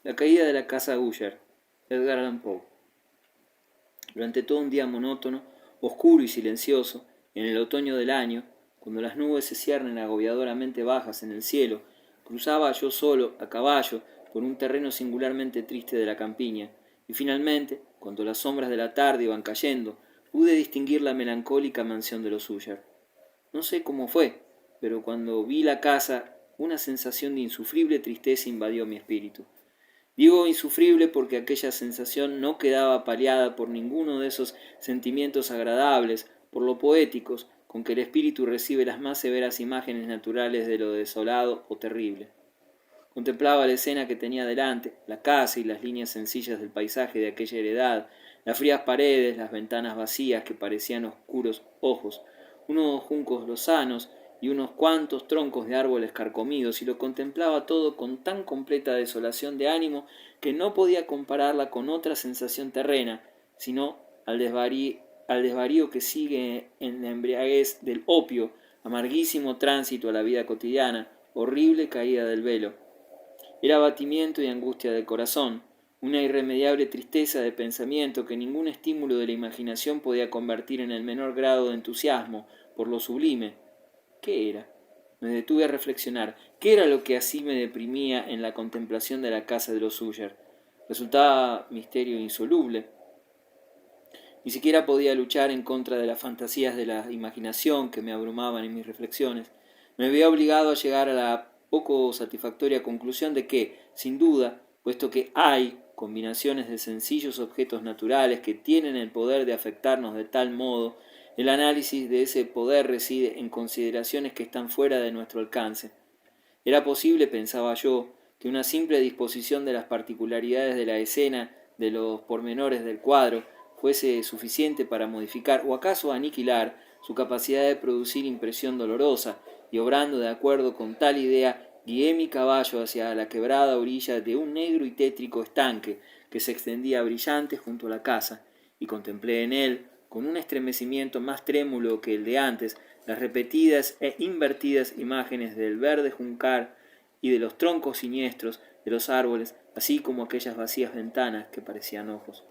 La caída de la casa Usher, Edgar Allan Poe. Durante todo un día monótono, oscuro y silencioso, en el otoño del año, cuando las nubes se ciernen agobiadoramente bajas en el cielo, cruzaba yo solo, a caballo, por un terreno singularmente triste de la campiña, y finalmente, cuando las sombras de la tarde iban cayendo, pude distinguir la melancólica mansión de los Usher. No sé cómo fue, pero cuando vi la casa, una sensación de insufrible tristeza invadió mi espíritu. Digo insufrible porque aquella sensación no quedaba paliada por ninguno de esos sentimientos agradables, por lo poéticos, con que el espíritu recibe las más severas imágenes naturales de lo desolado o terrible. Contemplaba la escena que tenía delante, la casa y las líneas sencillas del paisaje de aquella heredad, las frías paredes, las ventanas vacías que parecían oscuros ojos, unos juncos lozanos y unos cuantos troncos de árboles carcomidos, y lo contemplaba todo con tan completa desolación de ánimo que no podía compararla con otra sensación terrena, sino al desvarío que sigue en la embriaguez del opio, amarguísimo tránsito a la vida cotidiana, horrible caída del velo. Era abatimiento y angustia del corazón, una irremediable tristeza de pensamiento que ningún estímulo de la imaginación podía convertir en el menor grado de entusiasmo por lo sublime. ¿Qué era? Me detuve a reflexionar. ¿Qué era lo que así me deprimía en la contemplación de la casa de los Usher? Resultaba misterio insoluble. Ni siquiera podía luchar en contra de las fantasías de la imaginación que me abrumaban en mis reflexiones. Me veía obligado a llegar a la poco satisfactoria conclusión de que, sin duda, puesto que hay combinaciones de sencillos objetos naturales que tienen el poder de afectarnos de tal modo, el análisis de ese poder reside en consideraciones que están fuera de nuestro alcance. Era posible, pensaba yo, que una simple disposición de las particularidades de la escena, de los pormenores del cuadro, fuese suficiente para modificar o acaso aniquilar su capacidad de producir impresión dolorosa, y obrando de acuerdo con tal idea, guié mi caballo hacia la quebrada orilla de un negro y tétrico estanque que se extendía brillante junto a la casa, y contemplé en él, con un estremecimiento más trémulo que el de antes, las repetidas e invertidas imágenes del verde juncar y de los troncos siniestros de los árboles, así como aquellas vacías ventanas que parecían ojos.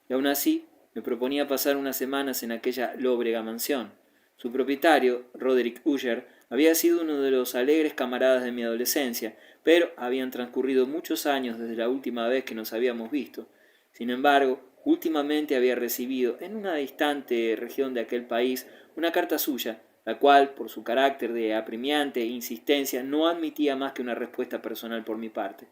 Y aun así me proponía pasar unas semanas en aquella lóbrega mansión. Su propietario, Roderick Usher, había sido uno de los alegres camaradas de mi adolescencia, pero habían transcurrido muchos años desde la última vez que nos habíamos visto. Sin embargo, últimamente había recibido, en una distante región de aquel país, una carta suya, la cual, por su carácter de apremiante insistencia, no admitía más que una respuesta personal por mi parte.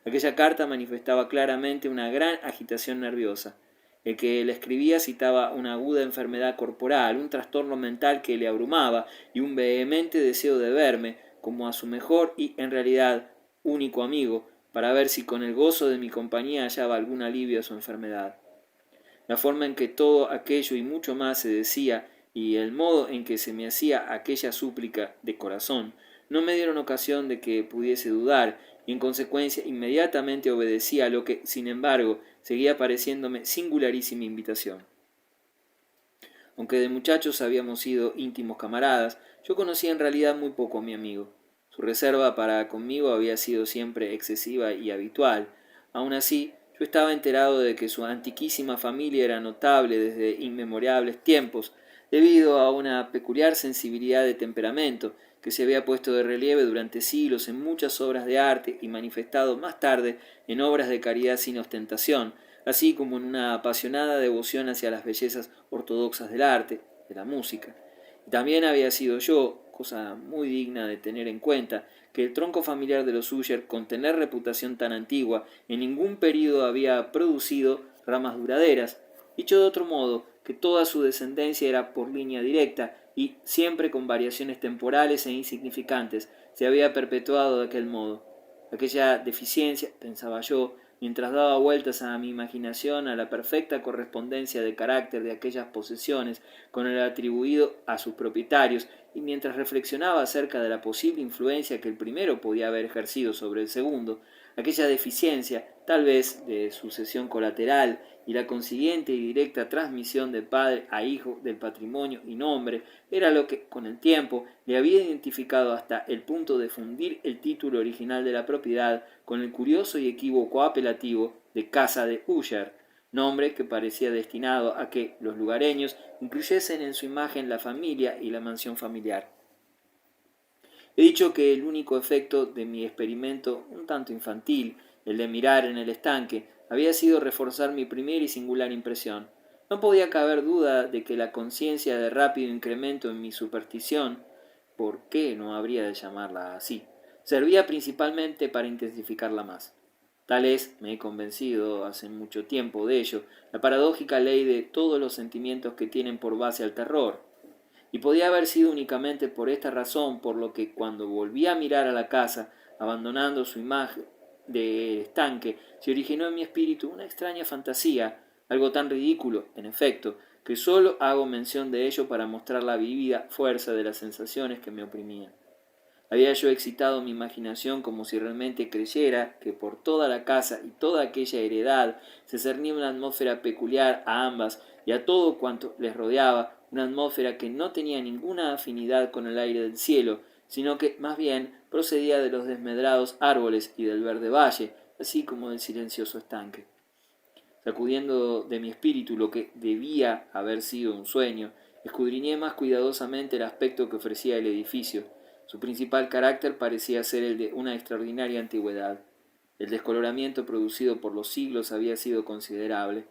Aquella carta manifestaba claramente una gran agitación nerviosa. El que le escribía citaba una aguda enfermedad corporal, un trastorno mental que le abrumaba y un vehemente deseo de verme, como a su mejor y, en realidad, único amigo, para ver si con el gozo de mi compañía hallaba algún alivio a su enfermedad. La forma en que todo aquello y mucho más se decía, y el modo en que se me hacía aquella súplica de corazón, no me dieron ocasión de que pudiese dudar, y en consecuencia inmediatamente obedecí a lo que, sin embargo, seguía pareciéndome singularísima invitación. Aunque de muchachos habíamos sido íntimos camaradas, yo conocía en realidad muy poco a mi amigo. Su reserva para conmigo había sido siempre excesiva y habitual. Aun así, yo estaba enterado de que su antiquísima familia era notable desde inmemorables tiempos, debido a una peculiar sensibilidad de temperamento que se había puesto de relieve durante siglos en muchas obras de arte y manifestado más tarde en obras de caridad sin ostentación, así como en una apasionada devoción hacia las bellezas ortodoxas del arte, de la música. Y también había sido yo, cosa muy digna de tener en cuenta, que el tronco familiar de los Usher, con tener reputación tan antigua, en ningún período había producido ramas duraderas. Dicho de otro modo, que toda su descendencia era por línea directa y, siempre con variaciones temporales e insignificantes, se había perpetuado de aquel modo. Aquella deficiencia, pensaba yo, mientras daba vueltas a mi imaginación a la perfecta correspondencia de carácter de aquellas posesiones con el atribuido a sus propietarios, y mientras reflexionaba acerca de la posible influencia que el primero podía haber ejercido sobre el segundo, aquella deficiencia, tal vez de sucesión colateral, y la consiguiente y directa transmisión de padre a hijo del patrimonio y nombre era lo que, con el tiempo, le había identificado hasta el punto de fundir el título original de la propiedad con el curioso y equívoco apelativo de Casa de Usher, nombre que parecía destinado a que los lugareños incluyesen en su imagen la familia y la mansión familiar. He dicho que el único efecto de mi experimento, un tanto infantil, el de mirar en el estanque, había sido reforzar mi primera y singular impresión. No podía caber duda de que la conciencia de rápido incremento en mi superstición, ¿por qué no habría de llamarla así?, servía principalmente para intensificarla más. Tal es, me he convencido hace mucho tiempo de ello, la paradójica ley de todos los sentimientos que tienen por base al terror. Y podía haber sido únicamente por esta razón por lo que cuando volví a mirar a la casa, abandonando su imagen de estanque, se originó en mi espíritu una extraña fantasía, algo tan ridículo, en efecto, que sólo hago mención de ello para mostrar la vívida fuerza de las sensaciones que me oprimían. Había yo excitado mi imaginación como si realmente creyera que por toda la casa y toda aquella heredad se cernía una atmósfera peculiar a ambas y a todo cuanto les rodeaba, una atmósfera que no tenía ninguna afinidad con el aire del cielo, sino que más bien procedía de los desmedrados árboles y del verde valle, así como del silencioso estanque. Sacudiendo de mi espíritu lo que debía haber sido un sueño, escudriñé más cuidadosamente el aspecto que ofrecía el edificio. Su principal carácter parecía ser el de una extraordinaria antigüedad. El descoloramiento producido por los siglos había sido considerable.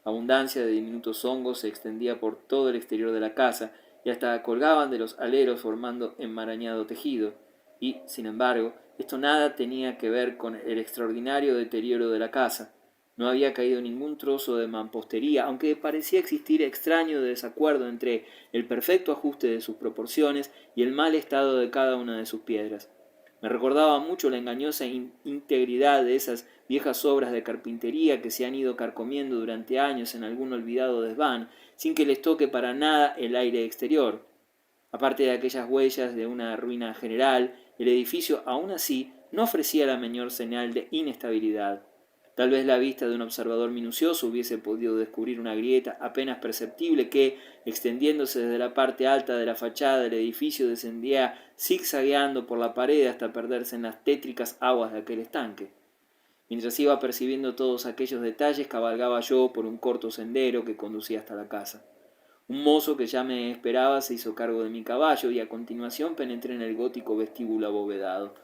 Abundancia de diminutos hongos se extendía por todo el exterior de la casa y hasta colgaban de los aleros formando enmarañado tejido. Y, sin embargo, esto nada tenía que ver con el extraordinario deterioro de la casa. No había caído ningún trozo de mampostería, aunque parecía existir extraño desacuerdo entre el perfecto ajuste de sus proporciones y el mal estado de cada una de sus piedras. Me recordaba mucho la engañosa integridad de esas viejas obras de carpintería que se han ido carcomiendo durante años en algún olvidado desván, sin que les toque para nada el aire exterior. Aparte de aquellas huellas de una ruina general, el edificio aún así no ofrecía la menor señal de inestabilidad. Tal vez la vista de un observador minucioso hubiese podido descubrir una grieta apenas perceptible que, extendiéndose desde la parte alta de la fachada del edificio, descendía zigzagueando por la pared hasta perderse en las tétricas aguas de aquel estanque. Mientras iba percibiendo todos aquellos detalles, cabalgaba yo por un corto sendero que conducía hasta la casa. Un mozo que ya me esperaba se hizo cargo de mi caballo y a continuación penetré en el gótico vestíbulo abovedado.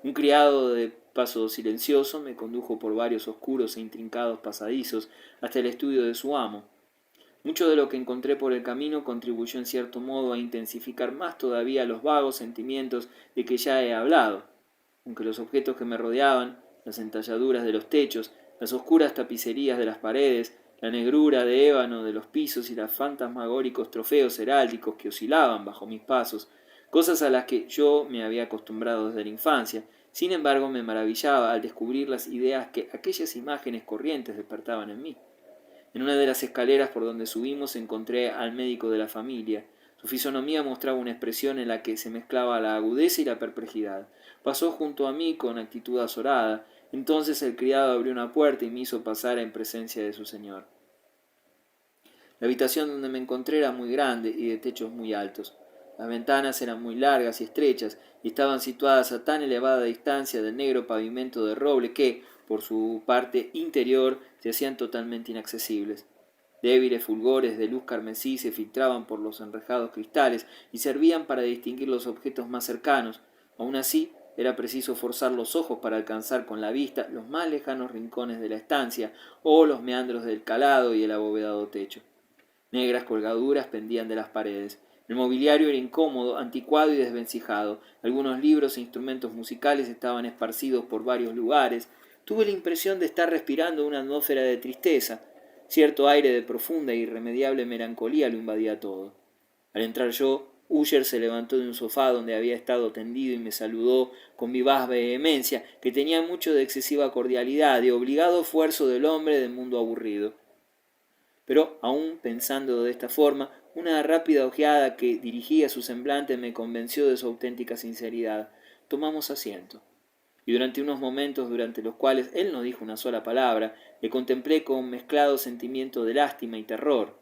Un criado de paso silencioso me condujo por varios oscuros e intrincados pasadizos hasta el estudio de su amo. Mucho de lo que encontré por el camino contribuyó en cierto modo a intensificar más todavía los vagos sentimientos de que ya he hablado, aunque los objetos que me rodeaban, las entalladuras de los techos, las oscuras tapicerías de las paredes, la negrura de ébano de los pisos y los fantasmagóricos trofeos heráldicos que oscilaban bajo mis pasos, cosas a las que yo me había acostumbrado desde la infancia. Sin embargo, me maravillaba al descubrir las ideas que aquellas imágenes corrientes despertaban en mí. En una de las escaleras por donde subimos encontré al médico de la familia. Su fisonomía mostraba una expresión en la que se mezclaba la agudeza y la perplejidad. Pasó junto a mí con actitud azorada. Entonces el criado abrió una puerta y me hizo pasar en presencia de su señor. La habitación donde me encontré era muy grande y de techos muy altos. Las ventanas eran muy largas y estrechas y estaban situadas a tan elevada distancia del negro pavimento de roble que, por su parte interior, se hacían totalmente inaccesibles. Débiles fulgores de luz carmesí se filtraban por los enrejados cristales y servían para distinguir los objetos más cercanos. Aun así, era preciso forzar los ojos para alcanzar con la vista los más lejanos rincones de la estancia o los meandros del calado y el abovedado techo. Negras colgaduras pendían de las paredes. El mobiliario era incómodo, anticuado y desvencijado. Algunos libros e instrumentos musicales estaban esparcidos por varios lugares. Tuve la impresión de estar respirando una atmósfera de tristeza. Cierto aire de profunda e irremediable melancolía lo invadía todo. Al entrar yo, Usher se levantó de un sofá donde había estado tendido y me saludó con vivaz vehemencia, que tenía mucho de excesiva cordialidad, de obligado esfuerzo del hombre del mundo aburrido. Pero, aún pensando de esta forma, una rápida ojeada que dirigí a su semblante me convenció de su auténtica sinceridad. Tomamos asiento. y durante unos momentos durante los cuales él no dijo una sola palabra, le contemplé con un mezclado sentimiento de lástima y terror.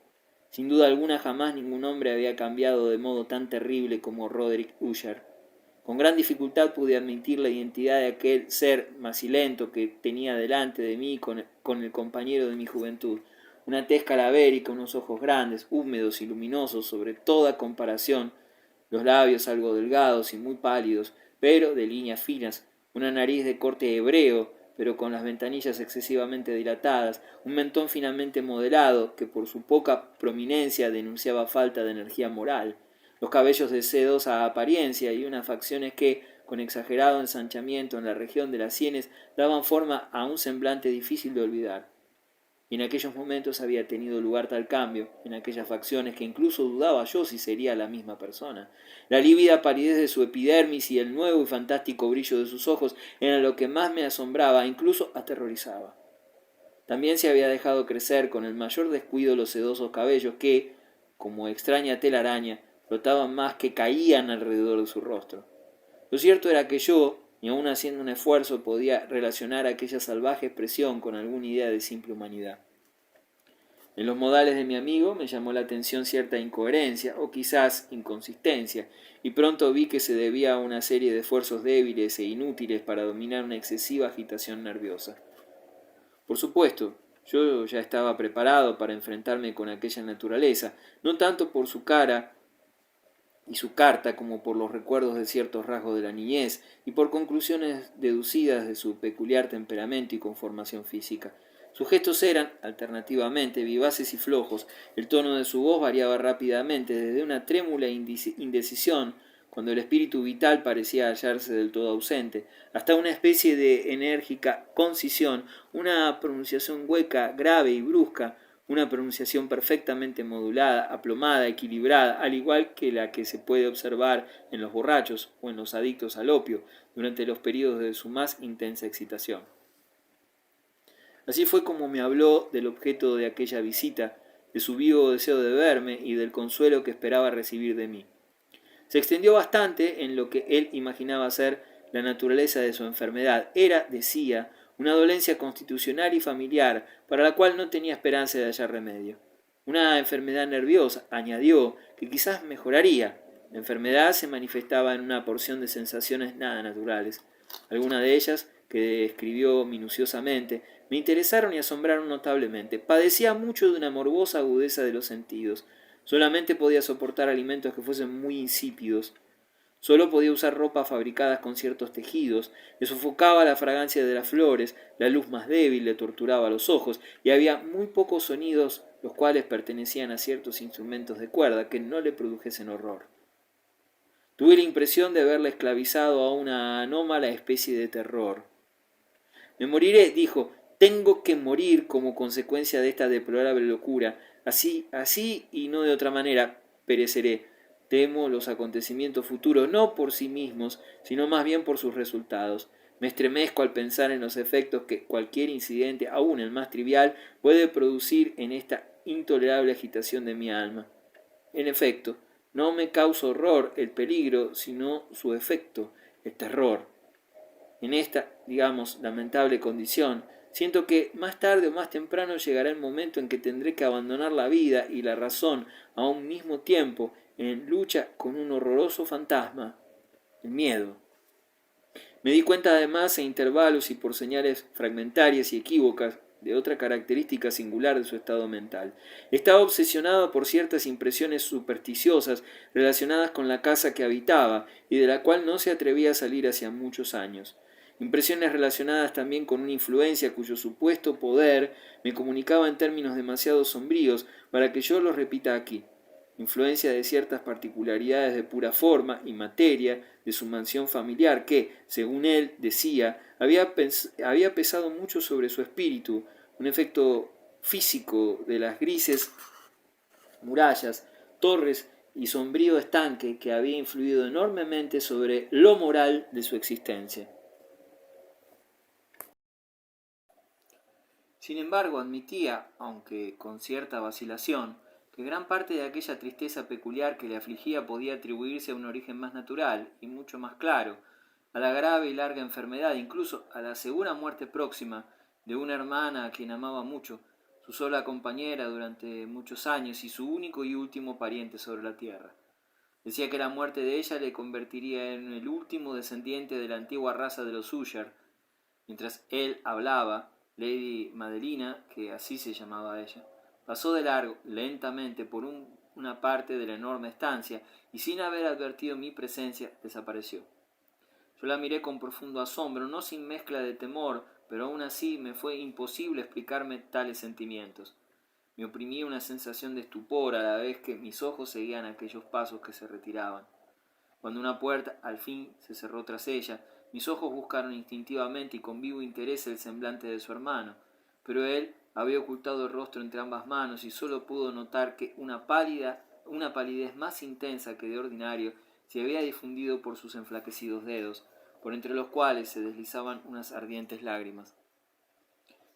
Sin duda alguna jamás ningún hombre había cambiado de modo tan terrible como Roderick Usher. Con gran dificultad pude admitir la identidad de aquel ser macilento que tenía delante de mí con el compañero de mi juventud. Una tez calavérica, unos ojos grandes, húmedos y luminosos sobre toda comparación, los labios algo delgados y muy pálidos, pero de líneas finas, una nariz de corte hebreo, pero con las ventanillas excesivamente dilatadas, un mentón finamente modelado, que por su poca prominencia denunciaba falta de energía moral, los cabellos de sedosa apariencia y unas facciones que, con exagerado ensanchamiento en la región de las sienes, daban forma a un semblante difícil de olvidar. Y en aquellos momentos había tenido lugar tal cambio, en aquellas facciones, que incluso dudaba yo si sería la misma persona. La lívida palidez de su epidermis y el nuevo y fantástico brillo de sus ojos eran lo que más me asombraba e incluso aterrorizaba. También se había dejado crecer con el mayor descuido los sedosos cabellos que, como extraña telaraña, flotaban más que caían alrededor de su rostro. Lo cierto era que yo, ni aun haciendo un esfuerzo, podía relacionar aquella salvaje expresión con alguna idea de simple humanidad. En los modales de mi amigo me llamó la atención cierta incoherencia, o quizás inconsistencia, y pronto vi que se debía a una serie de esfuerzos débiles e inútiles para dominar una excesiva agitación nerviosa. Por supuesto, yo ya estaba preparado para enfrentarme con aquella naturaleza, no tanto por su cara y su carta como por los recuerdos de ciertos rasgos de la niñez y por conclusiones deducidas de su peculiar temperamento y conformación física. Sus gestos eran, alternativamente, vivaces y flojos, el tono de su voz variaba rápidamente desde una trémula indecisión, cuando el espíritu vital parecía hallarse del todo ausente, hasta una especie de enérgica concisión, una pronunciación hueca, grave y brusca, una pronunciación perfectamente modulada, aplomada, equilibrada, al igual que la que se puede observar en los borrachos o en los adictos al opio durante los periodos de su más intensa excitación. Así fue como me habló del objeto de aquella visita, de su vivo deseo de verme y del consuelo que esperaba recibir de mí. Se extendió bastante en lo que él imaginaba ser la naturaleza de su enfermedad. Era, decía, una dolencia constitucional y familiar, para la cual no tenía esperanza de hallar remedio. Una enfermedad nerviosa, añadió, que quizás mejoraría. La enfermedad se manifestaba en una porción de sensaciones nada naturales. Algunas de ellas, que describió minuciosamente, me interesaron y asombraron notablemente. Padecía mucho de una morbosa agudeza de los sentidos. Solamente podía soportar alimentos que fuesen muy insípidos. Solo podía usar ropas fabricadas con ciertos tejidos, le sofocaba la fragancia de las flores, la luz más débil le torturaba los ojos, y había muy pocos sonidos los cuales pertenecían a ciertos instrumentos de cuerda que no le produjesen horror. Tuve la impresión de verle esclavizado a una anómala especie de terror. Me moriré, dijo, tengo que morir como consecuencia de esta deplorable locura. Así y no de otra manera, pereceré. Temo los acontecimientos futuros, no por sí mismos, sino más bien por sus resultados. Me estremezco al pensar en los efectos que cualquier incidente, aun el más trivial, puede producir en esta intolerable agitación de mi alma. En efecto, no me causa horror el peligro, sino su efecto, el terror. En esta, digamos, lamentable condición, siento que más tarde o más temprano llegará el momento en que tendré que abandonar la vida y la razón a un mismo tiempo en lucha con un horroroso fantasma, el miedo. Me di cuenta además a intervalos y por señales fragmentarias y equívocas de otra característica singular de su estado mental. Estaba obsesionado por ciertas impresiones supersticiosas relacionadas con la casa que habitaba y de la cual no se atrevía a salir hacía muchos años. Impresiones relacionadas también con una influencia cuyo supuesto poder me comunicaba en términos demasiado sombríos para que yo los repita aquí. Influencia de ciertas particularidades de pura forma y materia de su mansión familiar que, según él decía, había pesado mucho sobre su espíritu, un efecto físico de las grises murallas, torres y sombrío estanque que había influido enormemente sobre lo moral de su existencia. Sin embargo, admitía, aunque con cierta vacilación, que gran parte de aquella tristeza peculiar que le afligía podía atribuirse a un origen más natural y mucho más claro, a la grave y larga enfermedad, incluso a la segura muerte próxima de una hermana a quien amaba mucho, su sola compañera durante muchos años y su único y último pariente sobre la tierra. Decía que la muerte de ella le convertiría en el último descendiente de la antigua raza de los Usher. Mientras él hablaba, Lady Madelina, que así se llamaba ella, pasó de largo, lentamente, por una parte de la enorme estancia y sin haber advertido mi presencia, desapareció. Yo la miré con profundo asombro, no sin mezcla de temor, pero aún así me fue imposible explicarme tales sentimientos. Me oprimía una sensación de estupor a la vez que mis ojos seguían aquellos pasos que se retiraban. Cuando una puerta al fin se cerró tras ella, mis ojos buscaron instintivamente y con vivo interés el semblante de su hermano, pero él había ocultado el rostro entre ambas manos y solo pudo notar que una palidez más intensa que de ordinario se había difundido por sus enflaquecidos dedos, por entre los cuales se deslizaban unas ardientes lágrimas.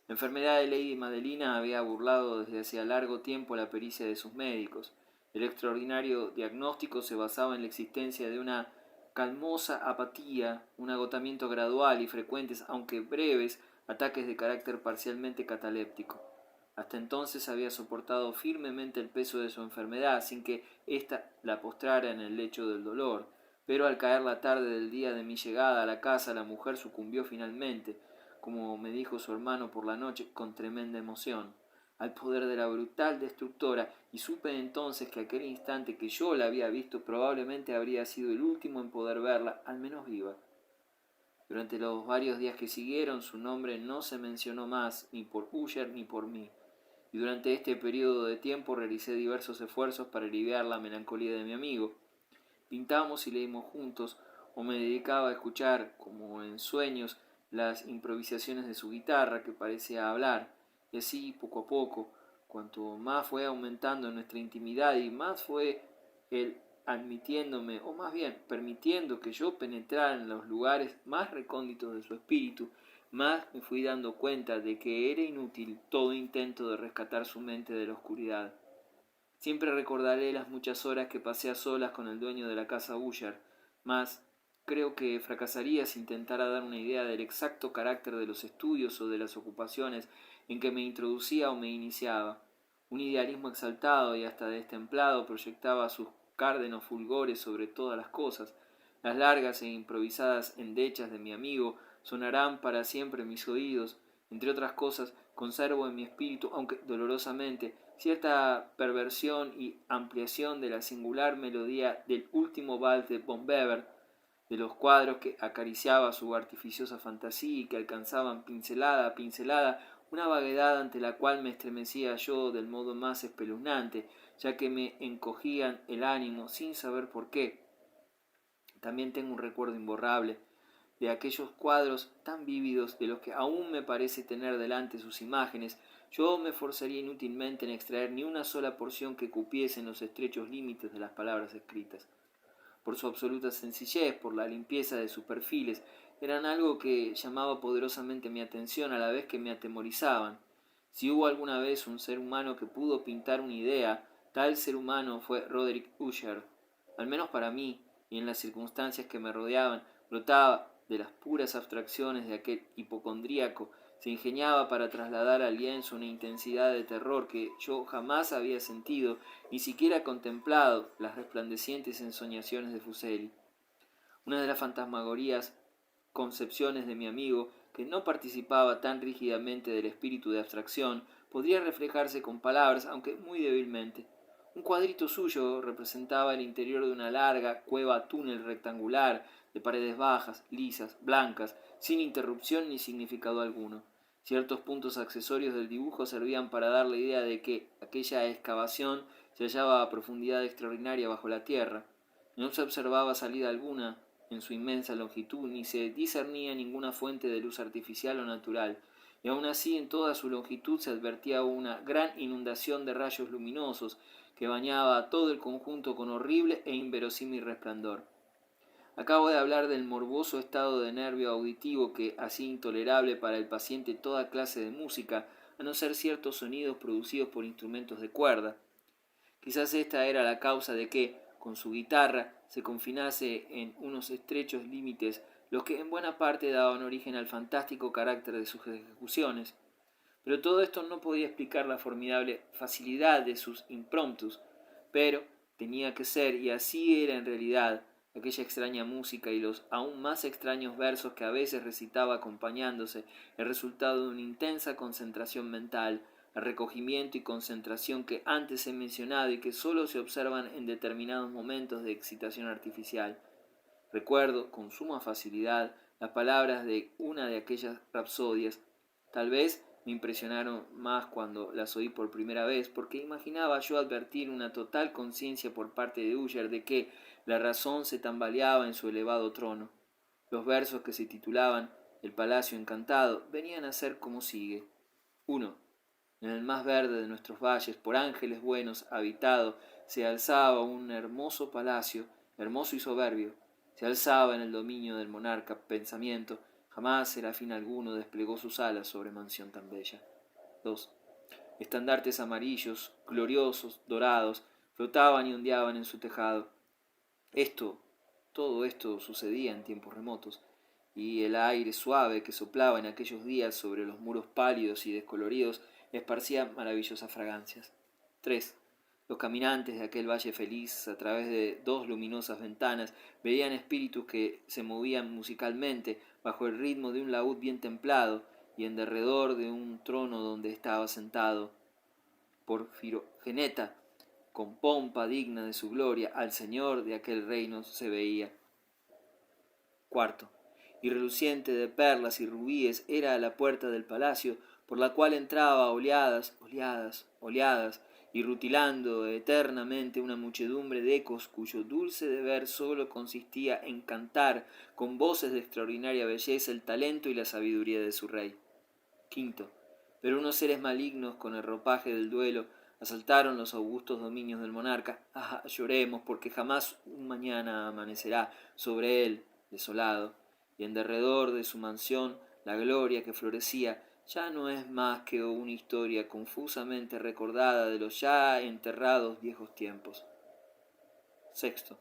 La enfermedad de Lady Madelina había burlado desde hacía largo tiempo la pericia de sus médicos. El extraordinario diagnóstico se basaba en la existencia de una calmosa apatía, un agotamiento gradual y frecuentes, aunque breves, ataques de carácter parcialmente cataléptico. Hasta entonces había soportado firmemente el peso de su enfermedad, sin que ésta la postrara en el lecho del dolor. Pero al caer la tarde del día de mi llegada a la casa, la mujer sucumbió finalmente, como me dijo su hermano por la noche, con tremenda emoción, al poder de la brutal destructora, y supe entonces que aquel instante que yo la había visto probablemente habría sido el último en poder verla, al menos viva. Durante los varios días que siguieron, su nombre no se mencionó más, ni por Usher ni por mí, y durante este periodo de tiempo realicé diversos esfuerzos para aliviar la melancolía de mi amigo. Pintamos y leímos juntos, o me dedicaba a escuchar, como en sueños, las improvisaciones de su guitarra que parecía hablar, y así, poco a poco, cuanto más fue aumentando nuestra intimidad y más fue él admitiéndome, o más bien permitiendo que yo penetrara en los lugares más recónditos de su espíritu, más me fui dando cuenta de que era inútil todo intento de rescatar su mente de la oscuridad. Siempre recordaré las muchas horas que pasé a solas con el dueño de la casa Usher, mas creo que fracasaría si intentara dar una idea del exacto carácter de los estudios o de las ocupaciones en que me introducía o me iniciaba. Un idealismo exaltado y hasta destemplado proyectaba sus cárdenos fulgores sobre todas las cosas. Las largas e improvisadas endechas de mi amigo sonarán para siempre en mis oídos. Entre otras cosas, conservo en mi espíritu, aunque dolorosamente, cierta perversión y ampliación de la singular melodía del último vals de Von Weber, de los cuadros que acariciaba su artificiosa fantasía y que alcanzaban pincelada a pincelada una vaguedad ante la cual me estremecía yo del modo más espeluznante, ya que me encogían el ánimo sin saber por qué. También tengo un recuerdo imborrable de aquellos cuadros tan vívidos de los que aún me parece tener delante sus imágenes. Yo me forzaría inútilmente en extraer ni una sola porción que cupiese en los estrechos límites de las palabras escritas. Por su absoluta sencillez, por la limpieza de sus perfiles, eran algo que llamaba poderosamente mi atención a la vez que me atemorizaban. Si hubo alguna vez un ser humano que pudo pintar una idea, tal ser humano fue Roderick Usher. Al menos para mí, y en las circunstancias que me rodeaban, brotaba de las puras abstracciones de aquel hipocondríaco, se ingeniaba para trasladar al lienzo una intensidad de terror que yo jamás había sentido, ni siquiera contemplado las resplandecientes ensoñaciones de Fuseli. Una de las fantasmagorías concepciones de mi amigo, que no participaba tan rígidamente del espíritu de abstracción, podría reflejarse con palabras, aunque muy débilmente. Un cuadrito suyo representaba el interior de una larga cueva-túnel rectangular, de paredes bajas, lisas, blancas, sin interrupción ni significado alguno. Ciertos puntos accesorios del dibujo servían para dar la idea de que aquella excavación se hallaba a profundidad extraordinaria bajo la tierra. No se observaba salida alguna en su inmensa longitud, ni se discernía ninguna fuente de luz artificial o natural, y aun así en toda su longitud se advertía una gran inundación de rayos luminosos que bañaba todo el conjunto con horrible e inverosímil resplandor. Acabo de hablar del morboso estado de nervio auditivo que hacía intolerable para el paciente toda clase de música, a no ser ciertos sonidos producidos por instrumentos de cuerda. Quizás esta era la causa de que, con su guitarra, se confinase en unos estrechos límites los que en buena parte daban origen al fantástico carácter de sus ejecuciones. Pero todo esto no podía explicar la formidable facilidad de sus impromptus, pero tenía que ser, y así era en realidad, aquella extraña música y los aún más extraños versos que a veces recitaba acompañándose, el resultado de una intensa concentración mental, el recogimiento y concentración que antes he mencionado y que sólo se observan en determinados momentos de excitación artificial. Recuerdo con suma facilidad las palabras de una de aquellas rapsodias. Tal vez me impresionaron más cuando las oí por primera vez, porque imaginaba yo advertir una total conciencia por parte de Uller de que la razón se tambaleaba en su elevado trono. Los versos que se titulaban El Palacio Encantado venían a ser como sigue. 1. En el más verde de nuestros valles, por ángeles buenos habitado, se alzaba un hermoso palacio, hermoso y soberbio. Se alzaba en el dominio del monarca pensamiento, jamás serafín alguno desplegó sus alas sobre mansión tan bella. 2. Estandartes amarillos, gloriosos, dorados, flotaban y ondeaban en su tejado. Todo esto sucedía en tiempos remotos, y el aire suave que soplaba en aquellos días sobre los muros pálidos y descoloridos esparcía maravillosas fragancias. 3. Los caminantes de aquel valle feliz, a través de dos luminosas ventanas, veían espíritus que se movían musicalmente bajo el ritmo de un laúd bien templado y en derredor de un trono donde estaba sentado Porfirogeneta, con pompa digna de su gloria, al señor de aquel reino se veía. 4. Y reluciente de perlas y rubíes era la puerta del palacio, por la cual entraba oleadas, y rutilando eternamente una muchedumbre de ecos cuyo dulce deber sólo consistía en cantar con voces de extraordinaria belleza el talento y la sabiduría de su rey. 5. Pero unos seres malignos con el ropaje del duelo asaltaron los augustos dominios del monarca. Ah, lloremos, porque jamás un mañana amanecerá sobre él desolado, y en derredor de su mansión la gloria que florecía ya no es más que una historia confusamente recordada de los ya enterrados viejos tiempos. 6.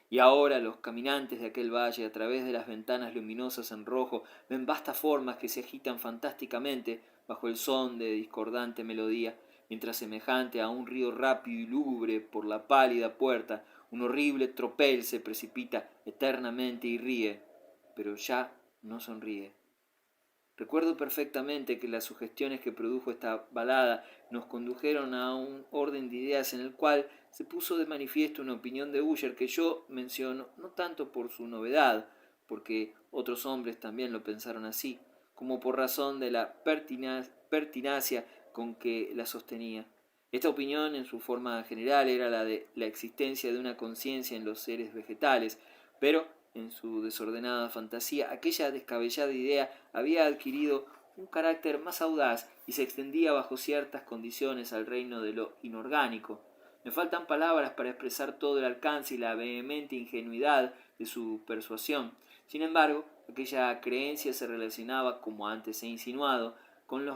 Y ahora los caminantes de aquel valle, a través de las ventanas luminosas en rojo, ven vastas formas que se agitan fantásticamente bajo el son de discordante melodía, mientras semejante a un río rápido y lúgubre por la pálida puerta, un horrible tropel se precipita eternamente y ríe, pero ya no sonríe. Recuerdo perfectamente que las sugestiones que produjo esta balada nos condujeron a un orden de ideas en el cual se puso de manifiesto una opinión de Uller que yo menciono no tanto por su novedad, porque otros hombres también lo pensaron así, como por razón de la pertinacia con que la sostenía. Esta opinión, en su forma general, era la de la existencia de una conciencia en los seres vegetales, pero en su desordenada fantasía, aquella descabellada idea había adquirido un carácter más audaz y se extendía bajo ciertas condiciones al reino de lo inorgánico. Me faltan palabras para expresar todo el alcance y la vehemente ingenuidad de su persuasión. Sin embargo, aquella creencia se relacionaba, como antes he insinuado, con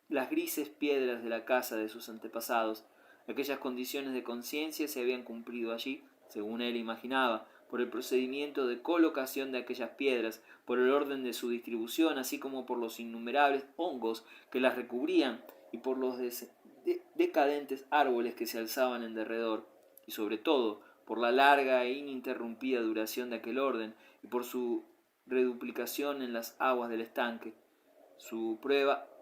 las grises piedras de la casa de sus antepasados. Aquellas condiciones de conciencia se habían cumplido allí, según él imaginaba, por el procedimiento de colocación de aquellas piedras, por el orden de su distribución, así como por los innumerables hongos que las recubrían y por los decadentes árboles que se alzaban en derredor, y sobre todo por la larga e ininterrumpida duración de aquel orden y por su reduplicación en las aguas del estanque.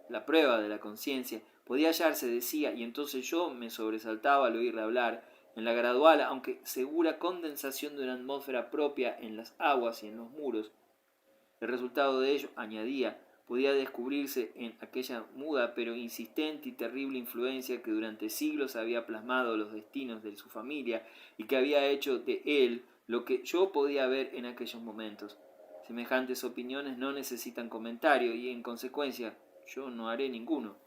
La prueba de la conciencia, podía hallarse, decía, y entonces yo me sobresaltaba al oírle hablar, en la gradual, aunque segura condensación de una atmósfera propia en las aguas y en los muros. El resultado de ello, añadía, podía descubrirse en aquella muda pero insistente y terrible influencia que durante siglos había plasmado los destinos de su familia y que había hecho de él lo que yo podía ver en aquellos momentos. Semejantes opiniones no necesitan comentario y, en consecuencia, yo no haré ninguno.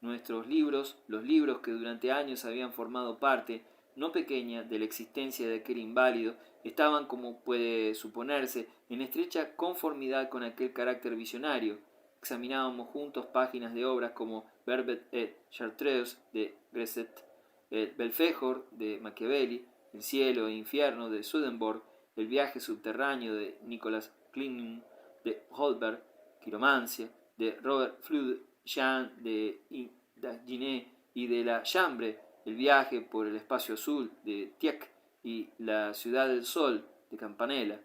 Nuestros libros, los libros que durante años habían formado parte, no pequeña, de la existencia de aquel inválido, estaban, como puede suponerse, en estrecha conformidad con aquel carácter visionario. Examinábamos juntos páginas de obras como Verbet et Chartreuse de Gresset, el Belfegor de Machiavelli, El cielo e infierno de Swedenborg, El viaje subterráneo de Nicolas Klingnum, de Holberg, Quiromancia, de Robert Fludd, Jean de Dagenet y de la Chambre, El viaje por el espacio azul, de Tieck, y La ciudad del sol, de Campanella.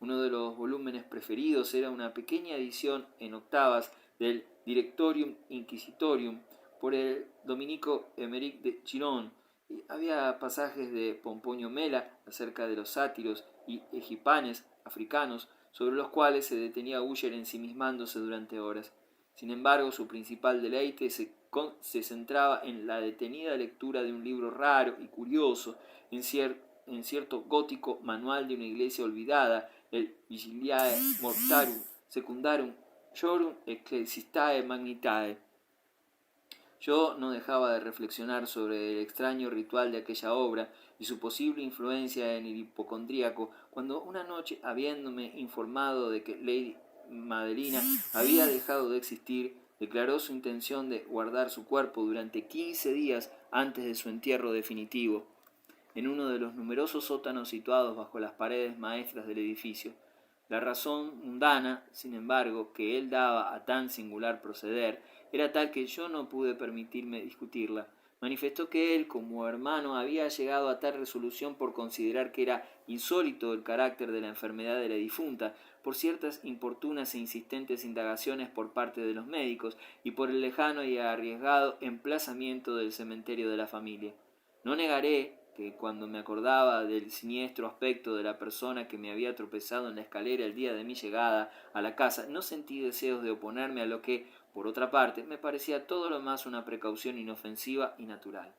Uno de los volúmenes preferidos era una pequeña edición en octavas del Directorium Inquisitorium por el dominico Emeric de Chiron. Y había pasajes de Pomponio Mela acerca de los sátiros y egipanes africanos, sobre los cuales se detenía Ussher ensimismándose durante horas. Sin embargo, su principal deleite se centraba en la detenida lectura de un libro raro y curioso, en cierto gótico manual de una iglesia olvidada, el Vigiliae Mortarum Secundarum Jorum Ecclesiae Magnitae. Yo no dejaba de reflexionar sobre el extraño ritual de aquella obra y su posible influencia en el hipocondríaco, cuando una noche, habiéndome informado de que Lady Madelina había dejado de existir, declaró su intención de guardar su cuerpo durante 15 días antes de su entierro definitivo, en uno de los numerosos sótanos situados bajo las paredes maestras del edificio. La razón mundana, sin embargo, que él daba a tan singular proceder, era tal que yo no pude permitirme discutirla. Manifestó que él, como hermano, había llegado a tal resolución por considerar que era insólito el carácter de la enfermedad de la difunta, por ciertas importunas e insistentes indagaciones por parte de los médicos y por el lejano y arriesgado emplazamiento del cementerio de la familia. No negaré que cuando me acordaba del siniestro aspecto de la persona que me había tropezado en la escalera el día de mi llegada a la casa, no sentí deseos de oponerme a lo que, por otra parte, me parecía todo lo más una precaución inofensiva y natural.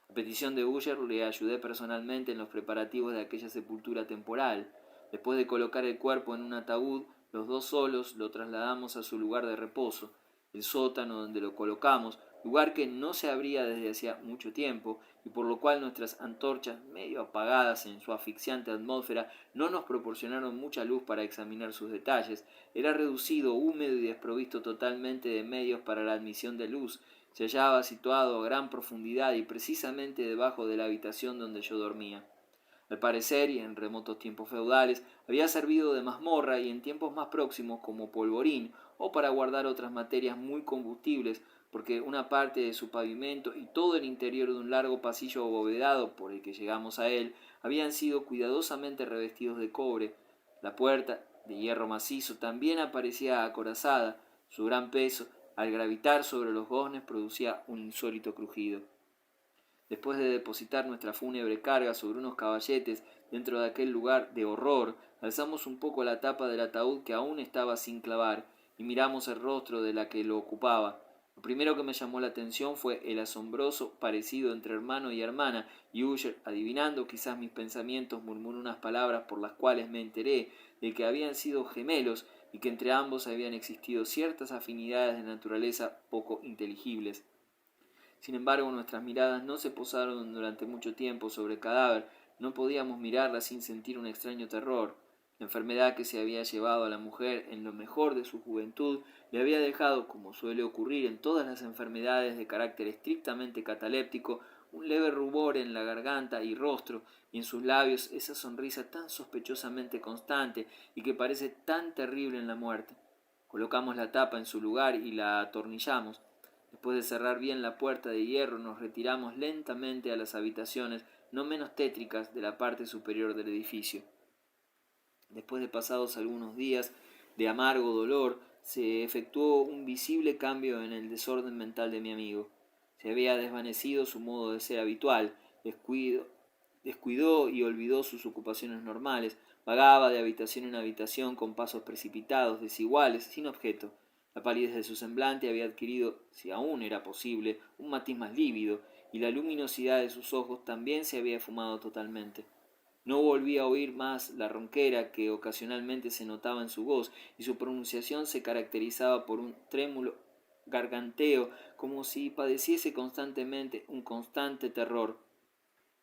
A petición de Ussher le ayudé personalmente en los preparativos de aquella sepultura temporal. Después de colocar el cuerpo en un ataúd, los dos solos lo trasladamos a su lugar de reposo, el sótano donde lo colocamos, lugar que no se abría desde hacía mucho tiempo, y por lo cual nuestras antorchas, medio apagadas en su asfixiante atmósfera, no nos proporcionaron mucha luz para examinar sus detalles. Era reducido, húmedo y desprovisto totalmente de medios para la admisión de luz. Se hallaba situado a gran profundidad y precisamente debajo de la habitación donde yo dormía. Al parecer, y en remotos tiempos feudales, había servido de mazmorra y en tiempos más próximos como polvorín o para guardar otras materias muy combustibles, porque una parte de su pavimento y todo el interior de un largo pasillo abovedado por el que llegamos a él habían sido cuidadosamente revestidos de cobre. La puerta, de hierro macizo, también aparecía acorazada. Su gran peso, al gravitar sobre los goznes, producía un insólito crujido. Después de depositar nuestra fúnebre carga sobre unos caballetes dentro de aquel lugar de horror, alzamos un poco la tapa del ataúd que aún estaba sin clavar y miramos el rostro de la que lo ocupaba. Lo primero que me llamó la atención fue el asombroso parecido entre hermano y hermana, y Ussher, adivinando quizás mis pensamientos, murmuró unas palabras por las cuales me enteré de que habían sido gemelos y que entre ambos habían existido ciertas afinidades de naturaleza poco inteligibles. Sin embargo, nuestras miradas no se posaron durante mucho tiempo sobre el cadáver. No podíamos mirarla sin sentir un extraño terror. La enfermedad que se había llevado a la mujer en lo mejor de su juventud le había dejado, como suele ocurrir en todas las enfermedades de carácter estrictamente cataléptico, un leve rubor en la garganta y rostro, y en sus labios esa sonrisa tan sospechosamente constante y que parece tan terrible en la muerte. Colocamos la tapa en su lugar y la atornillamos. Después de cerrar bien la puerta de hierro, nos retiramos lentamente a las habitaciones no menos tétricas de la parte superior del edificio. Después de pasados algunos días de amargo dolor, se efectuó un visible cambio en el desorden mental de mi amigo. Se había desvanecido su modo de ser habitual, descuidó y olvidó sus ocupaciones normales, vagaba de habitación en habitación con pasos precipitados, desiguales, sin objeto. La palidez de su semblante había adquirido, si aún era posible, un matiz más lívido, y la luminosidad de sus ojos también se había esfumado totalmente. No volví a oír más la ronquera que ocasionalmente se notaba en su voz, y su pronunciación se caracterizaba por un trémulo garganteo, como si padeciese constantemente un constante terror.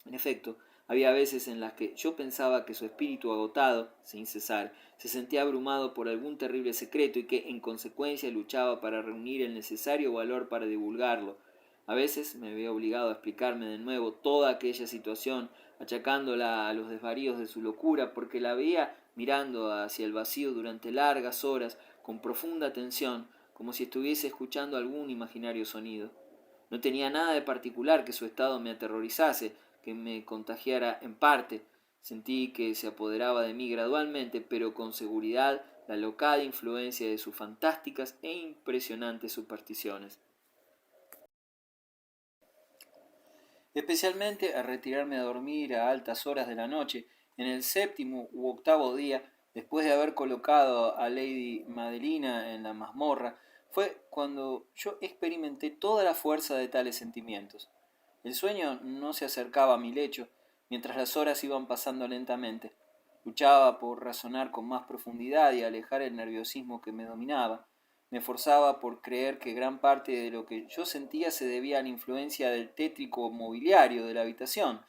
En efecto, había veces en las que yo pensaba que su espíritu agotado, sin cesar, se sentía abrumado por algún terrible secreto y que, en consecuencia, luchaba para reunir el necesario valor para divulgarlo. A veces me veía obligado a explicarme de nuevo toda aquella situación, achacándola a los desvaríos de su locura, porque la veía mirando hacia el vacío durante largas horas con profunda atención, como si estuviese escuchando algún imaginario sonido. No tenía nada de particular que su estado me aterrorizase, que me contagiara en parte. Sentí que se apoderaba de mí gradualmente, pero con seguridad, la alocada influencia de sus fantásticas e impresionantes supersticiones. Especialmente al retirarme a dormir a altas horas de la noche, en el séptimo u octavo día, después de haber colocado a Lady Madelina en la mazmorra, fue cuando yo experimenté toda la fuerza de tales sentimientos. El sueño no se acercaba a mi lecho, mientras las horas iban pasando lentamente. Luchaba por razonar con más profundidad y alejar el nerviosismo que me dominaba. Me esforzaba por creer que gran parte de lo que yo sentía se debía a la influencia del tétrico mobiliario de la habitación,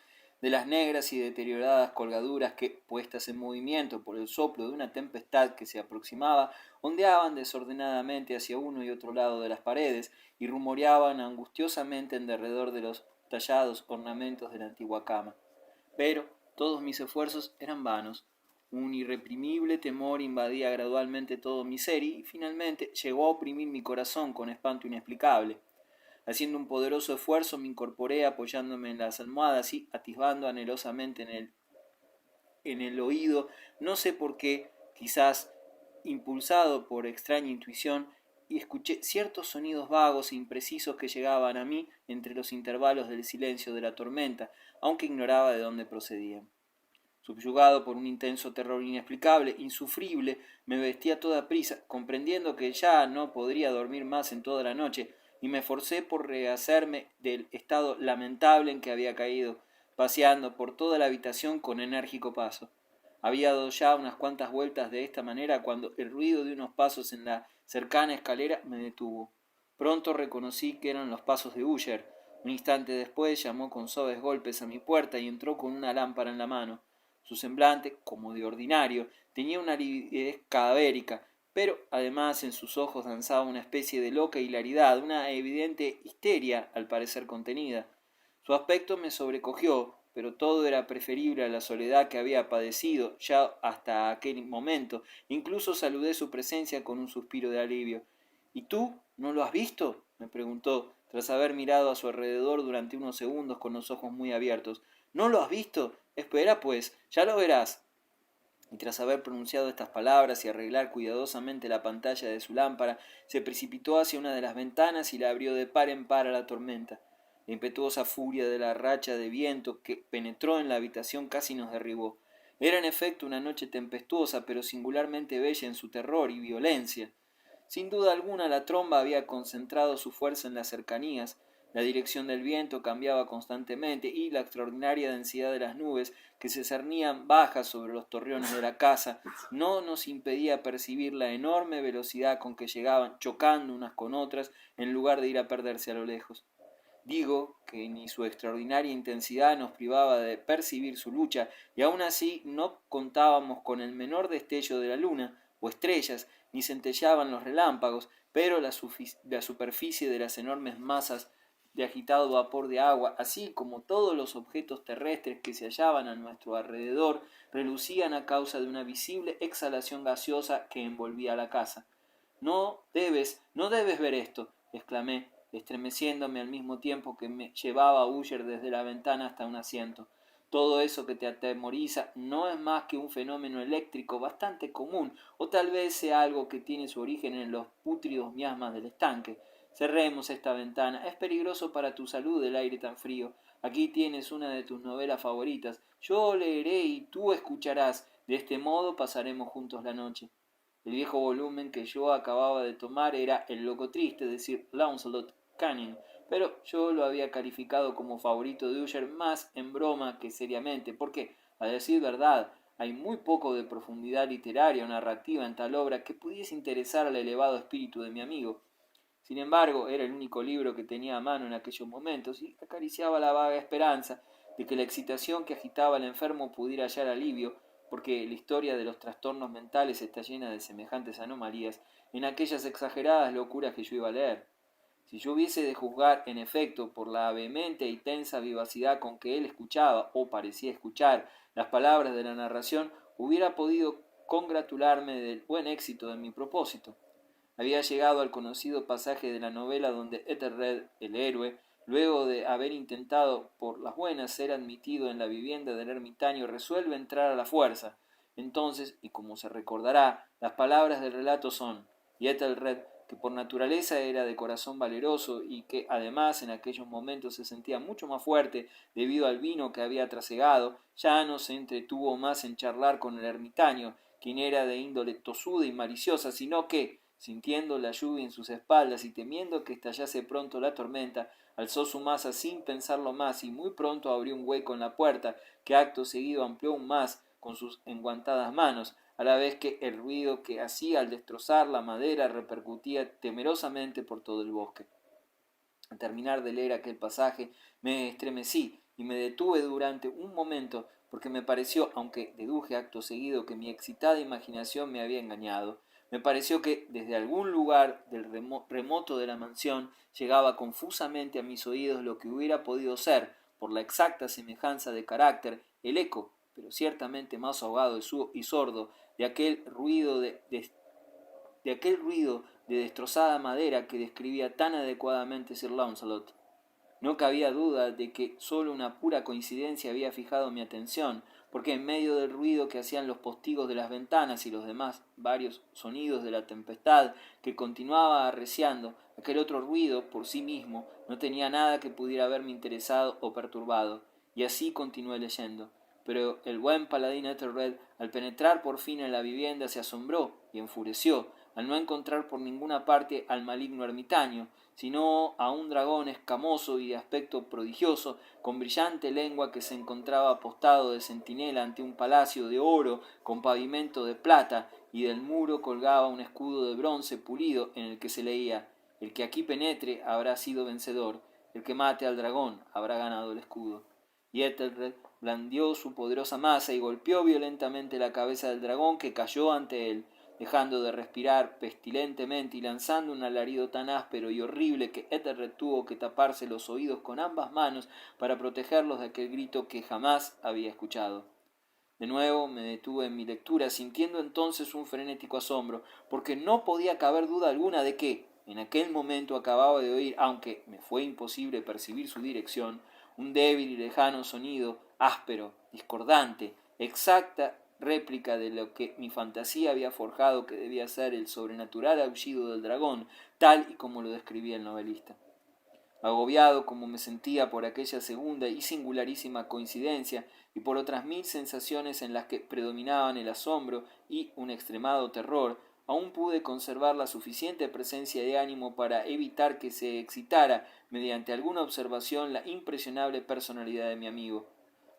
de las negras y deterioradas colgaduras que, puestas en movimiento por el soplo de una tempestad que se aproximaba, ondeaban desordenadamente hacia uno y otro lado de las paredes y rumoreaban angustiosamente en derredor de los tallados ornamentos de la antigua cama. Pero todos mis esfuerzos eran vanos. Un irreprimible temor invadía gradualmente todo mi ser y finalmente llegó a oprimir mi corazón con espanto inexplicable. Haciendo un poderoso esfuerzo me incorporé apoyándome en las almohadas y atisbando anhelosamente en el oído, no sé por qué, quizás impulsado por extraña intuición, y escuché ciertos sonidos vagos e imprecisos que llegaban a mí entre los intervalos del silencio de la tormenta, aunque ignoraba de dónde procedían. Subyugado por un intenso terror inexplicable, insufrible, me vestí a toda prisa, comprendiendo que ya no podría dormir más en toda la noche, y me forcé por rehacerme del estado lamentable en que había caído, paseando por toda la habitación con enérgico paso. Había dado ya unas cuantas vueltas de esta manera cuando el ruido de unos pasos en la cercana escalera me detuvo. Pronto reconocí que eran los pasos de Usher. Un instante después llamó con suaves golpes a mi puerta y entró con una lámpara en la mano. Su semblante, como de ordinario, tenía una lividez cadavérica, pero además en sus ojos danzaba una especie de loca hilaridad, una evidente histeria al parecer contenida. Su aspecto me sobrecogió, pero todo era preferible a la soledad que había padecido ya hasta aquel momento. Incluso saludé su presencia con un suspiro de alivio. ¿Y tú no lo has visto?, me preguntó, tras haber mirado a su alrededor durante unos segundos con los ojos muy abiertos. ¿No lo has visto? Espera, pues, ya lo verás. Y tras haber pronunciado estas palabras y arreglar cuidadosamente la pantalla de su lámpara, se precipitó hacia una de las ventanas y la abrió de par en par a la tormenta. La impetuosa furia de la racha de viento que penetró en la habitación casi nos derribó. Era en efecto una noche tempestuosa, pero singularmente bella en su terror y violencia. Sin duda alguna la tromba había concentrado su fuerza en las cercanías, la dirección del viento cambiaba constantemente y la extraordinaria densidad de las nubes que se cernían bajas sobre los torreones de la casa no nos impedía percibir la enorme velocidad con que llegaban chocando unas con otras en lugar de ir a perderse a lo lejos. Digo que ni su extraordinaria intensidad nos privaba de percibir su lucha, y aun así no contábamos con el menor destello de la luna o estrellas, ni centelleaban los relámpagos, pero la superficie de las enormes masas de agitado vapor de agua, así como todos los objetos terrestres que se hallaban a nuestro alrededor, relucían a causa de una visible exhalación gaseosa que envolvía la casa. No debes ver esto, exclamé, estremeciéndome al mismo tiempo que me llevaba a huir desde la ventana hasta un asiento. Todo eso que te atemoriza no es más que un fenómeno eléctrico bastante común, o tal vez sea algo que tiene su origen en los pútridos miasmas del estanque. Cerremos esta ventana. Es peligroso para tu salud el aire tan frío. Aquí tienes una de tus novelas favoritas. Yo leeré y tú escucharás. De este modo pasaremos juntos la noche. El viejo volumen que yo acababa de tomar era El loco triste, es decir, Launcelot Canning, pero yo lo había calificado como favorito de Usher más en broma que seriamente, porque, a decir verdad, hay muy poco de profundidad literaria o narrativa en tal obra que pudiese interesar al elevado espíritu de mi amigo. Sin embargo, era el único libro que tenía a mano en aquellos momentos y acariciaba la vaga esperanza de que la excitación que agitaba al enfermo pudiera hallar alivio, porque la historia de los trastornos mentales está llena de semejantes anomalías en aquellas exageradas locuras que yo iba a leer. Si yo hubiese de juzgar, en efecto, por la vehemente y tensa vivacidad con que él escuchaba, o parecía escuchar, las palabras de la narración, hubiera podido congratularme del buen éxito de mi propósito. Había llegado al conocido pasaje de la novela donde Ethelred, el héroe, luego de haber intentado por las buenas ser admitido en la vivienda del ermitaño, resuelve entrar a la fuerza. Entonces, y como se recordará, las palabras del relato son: y Ethelred, que por naturaleza era de corazón valeroso y que además en aquellos momentos se sentía mucho más fuerte debido al vino que había trasegado, ya no se entretuvo más en charlar con el ermitaño, quien era de índole tosuda y maliciosa, sino que, sintiendo la lluvia en sus espaldas y temiendo que estallase pronto la tormenta, alzó su maza sin pensarlo más y muy pronto abrió un hueco en la puerta, que acto seguido amplió aún más con sus enguantadas manos, a la vez que el ruido que hacía al destrozar la madera repercutía temerosamente por todo el bosque. Al terminar de leer aquel pasaje me estremecí y me detuve durante un momento, porque me pareció, aunque deduje acto seguido que mi excitada imaginación me había engañado, me pareció que desde algún lugar del remoto de la mansión llegaba confusamente a mis oídos lo que hubiera podido ser, por la exacta semejanza de carácter, el eco, pero ciertamente más ahogado y sordo, de aquel ruido de destrozada madera que describía tan adecuadamente Sir Launcelot. No cabía duda de que sólo una pura coincidencia había fijado mi atención, porque en medio del ruido que hacían los postigos de las ventanas y los demás varios sonidos de la tempestad que continuaba arreciando, aquel otro ruido, por sí mismo, no tenía nada que pudiera haberme interesado o perturbado, y así continué leyendo. Pero el buen paladín Ethelred, al penetrar por fin en la vivienda, se asombró y enfureció, al no encontrar por ninguna parte al maligno ermitaño, sino a un dragón escamoso y de aspecto prodigioso, con brillante lengua, que se encontraba apostado de centinela ante un palacio de oro con pavimento de plata, y del muro colgaba un escudo de bronce pulido en el que se leía: el que aquí penetre habrá sido vencedor, el que mate al dragón habrá ganado el escudo. Y Ethelred blandió su poderosa maza y golpeó violentamente la cabeza del dragón, que cayó ante él, dejando de respirar pestilentemente y lanzando un alarido tan áspero y horrible que Ethelred tuvo que taparse los oídos con ambas manos para protegerlos de aquel grito que jamás había escuchado. De nuevo me detuve en mi lectura, sintiendo entonces un frenético asombro, porque no podía caber duda alguna de que, en aquel momento, acababa de oír, aunque me fue imposible percibir su dirección, un débil y lejano sonido, áspero, discordante, exacta réplica de lo que mi fantasía había forjado que debía ser el sobrenatural aullido del dragón, tal y como lo describía el novelista. Agobiado como me sentía por aquella segunda y singularísima coincidencia, y por otras 1000 sensaciones en las que predominaban el asombro y un extremado terror, aún pude conservar la suficiente presencia de ánimo para evitar que se excitara mediante alguna observación la impresionable personalidad de mi amigo.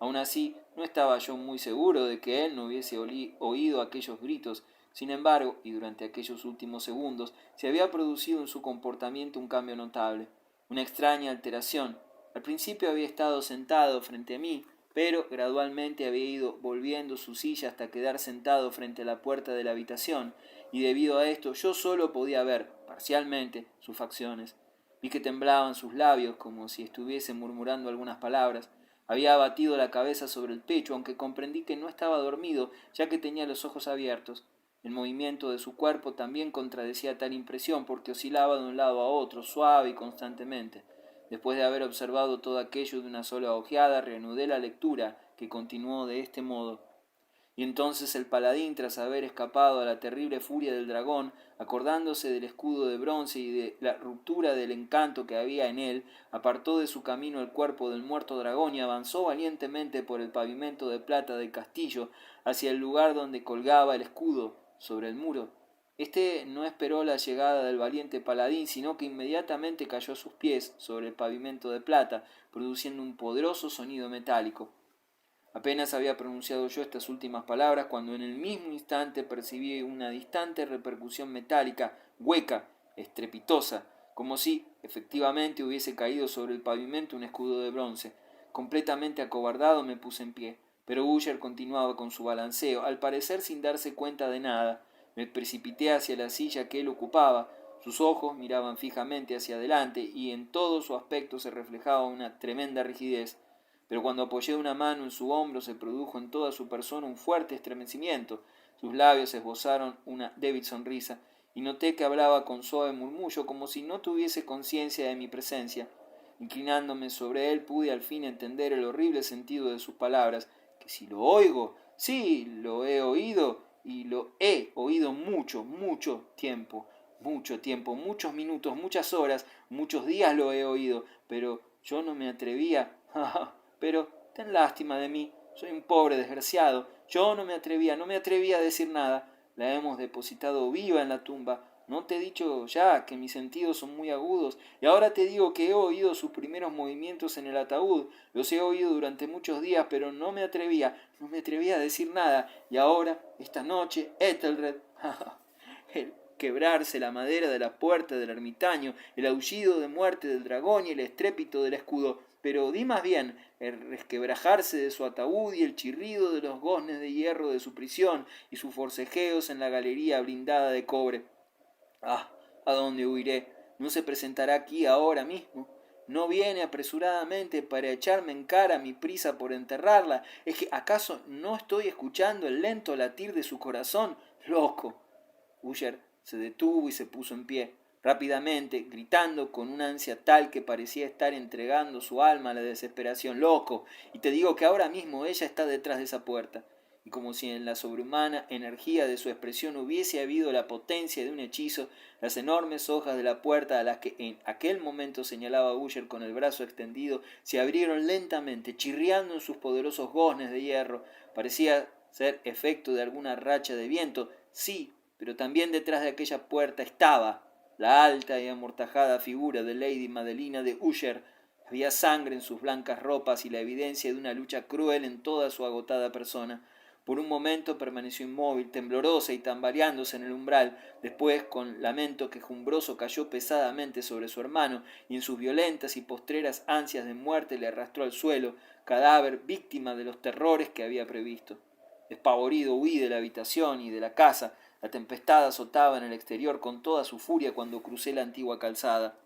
Aun así, no estaba yo muy seguro de que él no hubiese oído aquellos gritos. Sin embargo, y durante aquellos últimos segundos, se había producido en su comportamiento un cambio notable, una extraña alteración. Al principio había estado sentado frente a mí, pero gradualmente había ido volviendo su silla hasta quedar sentado frente a la puerta de la habitación, y debido a esto yo solo podía ver, parcialmente, sus facciones. Vi que temblaban sus labios como si estuviese murmurando algunas palabras. Había abatido la cabeza sobre el pecho, aunque comprendí que no estaba dormido, ya que tenía los ojos abiertos. El movimiento de su cuerpo también contradecía tal impresión, porque oscilaba de un lado a otro, suave y constantemente. Después de haber observado todo aquello de una sola ojeada, reanudé la lectura, que continuó de este modo: y entonces el paladín, tras haber escapado a la terrible furia del dragón, acordándose del escudo de bronce y de la ruptura del encanto que había en él, apartó de su camino el cuerpo del muerto dragón y avanzó valientemente por el pavimento de plata del castillo hacia el lugar donde colgaba el escudo sobre el muro. Este no esperó la llegada del valiente paladín, sino que inmediatamente cayó a sus pies sobre el pavimento de plata, produciendo un poderoso sonido metálico. Apenas había pronunciado yo estas últimas palabras cuando en el mismo instante percibí una distante repercusión metálica, hueca, estrepitosa, como si efectivamente hubiese caído sobre el pavimento un escudo de bronce. Completamente acobardado me puse en pie, pero Uller continuaba con su balanceo, al parecer sin darse cuenta de nada. Me precipité hacia la silla que él ocupaba. Sus ojos miraban fijamente hacia adelante y en todo su aspecto se reflejaba una tremenda rigidez. Pero cuando apoyé una mano en su hombro se produjo en toda su persona un fuerte estremecimiento. Sus labios esbozaron una débil sonrisa, y noté que hablaba con suave murmullo, como si no tuviese conciencia de mi presencia. Inclinándome sobre él, pude al fin entender el horrible sentido de sus palabras, que si lo oigo, sí, lo he oído, y lo he oído mucho, mucho tiempo, muchos minutos, muchas horas, muchos días lo he oído, pero yo no me atrevía, pero ten lástima de mí, soy un pobre desgraciado, yo no me atrevía a decir nada, la hemos depositado viva en la tumba. No te he dicho ya que mis sentidos son muy agudos, y ahora te digo que he oído sus primeros movimientos en el ataúd, los he oído durante muchos días, pero no me atrevía a decir nada, y ahora, esta noche, Ethelred, el quebrarse la madera de la puerta del ermitaño, el aullido de muerte del dragón y el estrépito del escudo, pero di más bien el resquebrajarse de su ataúd y el chirrido de los goznes de hierro de su prisión y sus forcejeos en la galería blindada de cobre. Ah, ¿a dónde huiré? ¿No se presentará aquí ahora mismo? ¿No viene apresuradamente para echarme en cara mi prisa por enterrarla? ¿Es que acaso no estoy escuchando el lento latir de su corazón? ¡Loco! Usher se detuvo y se puso en pie, rápidamente, gritando con una ansia tal que parecía estar entregando su alma a la desesperación. ¡Loco! Y te digo que ahora mismo ella está detrás de esa puerta. Y como si en la sobrehumana energía de su expresión hubiese habido la potencia de un hechizo, las enormes hojas de la puerta a las que en aquel momento señalaba Usher con el brazo extendido se abrieron lentamente, chirriando en sus poderosos goznes de hierro. Parecía ser efecto de alguna racha de viento, sí, pero también detrás de aquella puerta estaba la alta y amortajada figura de Lady Madelina de Usher. Había sangre en sus blancas ropas y la evidencia de una lucha cruel en toda su agotada persona. Por un momento permaneció inmóvil, temblorosa y tambaleándose en el umbral. Después, con lamento quejumbroso, cayó pesadamente sobre su hermano y en sus violentas y postreras ansias de muerte le arrastró al suelo, cadáver víctima de los terrores que había previsto. Despavorido huí de la habitación y de la casa. La tempestad azotaba en el exterior con toda su furia cuando crucé la antigua calzada.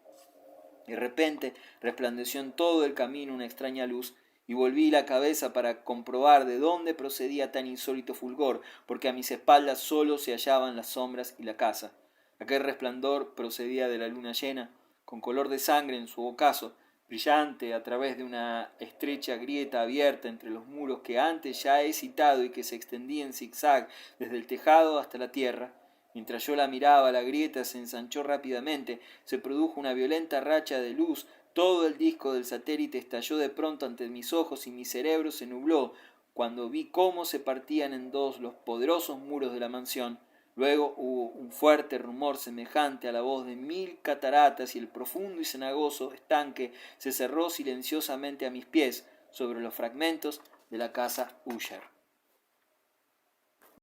De repente resplandeció en todo el camino una extraña luz, y volví la cabeza para comprobar de dónde procedía tan insólito fulgor, porque a mis espaldas sólo se hallaban las sombras y la casa. Aquel resplandor procedía de la luna llena, con color de sangre en su ocaso, brillante a través de una estrecha grieta abierta entre los muros que antes ya he citado y que se extendía en zigzag desde el tejado hasta la tierra. Mientras yo la miraba, la grieta se ensanchó rápidamente, se produjo una violenta racha de luz, todo el disco del satélite estalló de pronto ante mis ojos y mi cerebro se nubló cuando vi cómo se partían en dos los poderosos muros de la mansión. Luego hubo un fuerte rumor semejante a la voz de 1000 cataratas y el profundo y cenagoso estanque se cerró silenciosamente a mis pies sobre los fragmentos de la casa Usher.